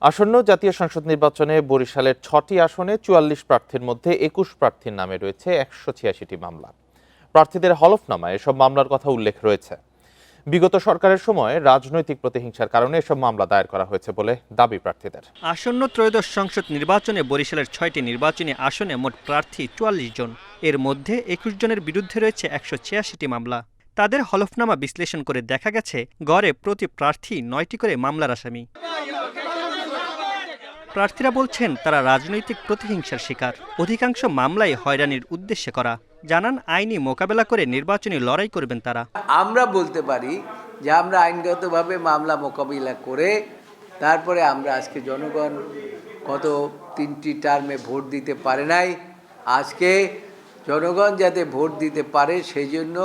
আসন্ন জাতীয় সংসদ নির্বাচনে বরিশালের ৬টি আসনে ৪৪ প্রার্থীর মধ্যে ২১ প্রার্থীর নামে রয়েছে ১৮৬টি মামলা। প্রার্থীদের হলফনামায় এসব মামলার কথা উল্লেখ রয়েছে। বিগত সরকারের সময় রাজনৈতিক প্রতিহিংসার কারণে এসব মামলা দায়ের করা হয়েছে বলে দাবি প্রার্থীদের। আসন্ন ত্রয়োদশ সংসদ নির্বাচনে বরিশালের ৬টি নির্বাচনী আসনে মোট প্রার্থী ৪৪ জন। এর মধ্যে ২১ জনের বিরুদ্ধে রয়েছে ১৮৬টি মামলা। তাদের হলফনামা বিশ্লেষণ করে দেখা গেছে গড়ে প্রতি প্রার্থী ৯টি করে মামলার আসামি। প্রার্থীরা বলছেন তারা রাজনৈতিক প্রতিহিংসার শিকার। অধিকাংশ মামলাই হয়রানির উদ্দেশ্যে করা। জানান আইনি মোকাবেলা করে নির্বাচনী লড়াই করবেন তারা। আমরা বলতে পারি যে আমরা আইনগতভাবে মামলা মোকাবিলা করে তারপরে আমরা আজকে জনগণ গত ৩টি টার্মে ভোট দিতে পারে নাই, আজকে জনগণ যাতে ভোট দিতে পারে সেই জন্য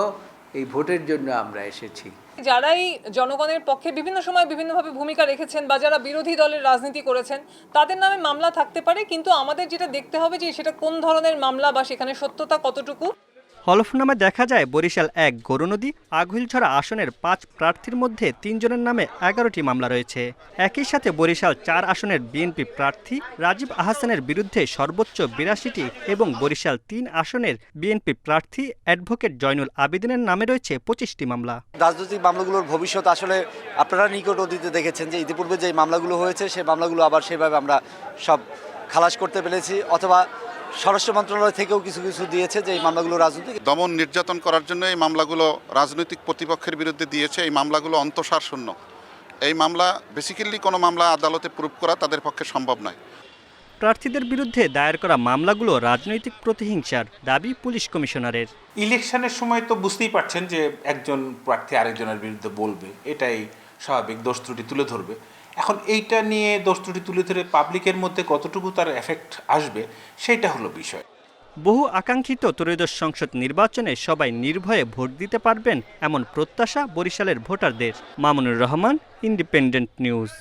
এই ভোটের জন্য আমরা এসেছি। যারাই জনগণের পক্ষে বিভিন্ন সময় বিভিন্নভাবে ভূমিকা রেখেছেন বা যারা বিরোধী দলের রাজনীতি করেছেন তাদের নামে মামলা থাকতে পারে, কিন্তু আমাদের যেটা দেখতে হবে যে সেটা কোন ধরনের মামলা বা সেখানে সত্যতা কতটুকু। হলফনামায় দেখা যায় বরিশাল ১ গরুনদী আঘইলছড়া আসনের ৫ প্রার্থীর মধ্যে ৩ জনের নামে ১১টি মামলা রয়েছে। একই সাথে বরিশাল ৪ আসনের বিএনপি প্রার্থী রাজীব আহসানের বিরুদ্ধে সর্বোচ্চ ৮২টি এবং বরিশাল ৩ আসনের বিএনপি প্রার্থী অ্যাডভোকেট জয়নুল আবেদিনের নামে রয়েছে ২৫টি মামলা। রাজনৈতিক মামলাগুলোর ভবিষ্যৎ আসলে আপনারা নিকট অতীতে দেখেছেন যে ইতিপূর্বে যে মামলাগুলো হয়েছে সেই মামলাগুলো আবার সেভাবে আমরা সব খালাস করতে পেরেছি, অথবা স্বরাষ্ট্র মন্ত্রণালয় থেকেও কিছু কিছু দিয়েছে যে এই মামলাগুলো রাজনৈতিক দমন নির্যাতন করার জন্য এই মামলাগুলো রাজনৈতিক প্রতিপক্ষের বিরুদ্ধে দিয়েছে। এই মামলাগুলো অন্তঃসার শূন্য। এই মামলা বেসিক্যালি কোনো মামলা আদালতে প্রুফ করা তাদের পক্ষে সম্ভব নয়। প্রার্থীদের বিরুদ্ধে দায়ের করা মামলাগুলো রাজনৈতিক প্রতিহিংসার দাবি পুলিশ কমিশনারের। ইলেকশনের সময় তো বুঝতেই পারছেন যে একজন প্রার্থী আরেকজনের বিরুদ্ধে বলবে, এটাই স্বাভাবিক, দোষ ত্রুটি তুলে ধরবে। এখন এইটা নিয়ে দোষ ত্রুটি তুলে ধরে পাবলিকের মধ্যে কতটুকু তার এফেক্ট আসবে সেটা হলো বিষয়। বহু আকাঙ্ক্ষিত ত্রয়োদশ সংসদ নির্বাচনে সবাই নির্ভয়ে ভোট দিতে পারবেন এমন প্রত্যাশা বরিশালের ভোটারদের। Mamunur Rahman, independent news.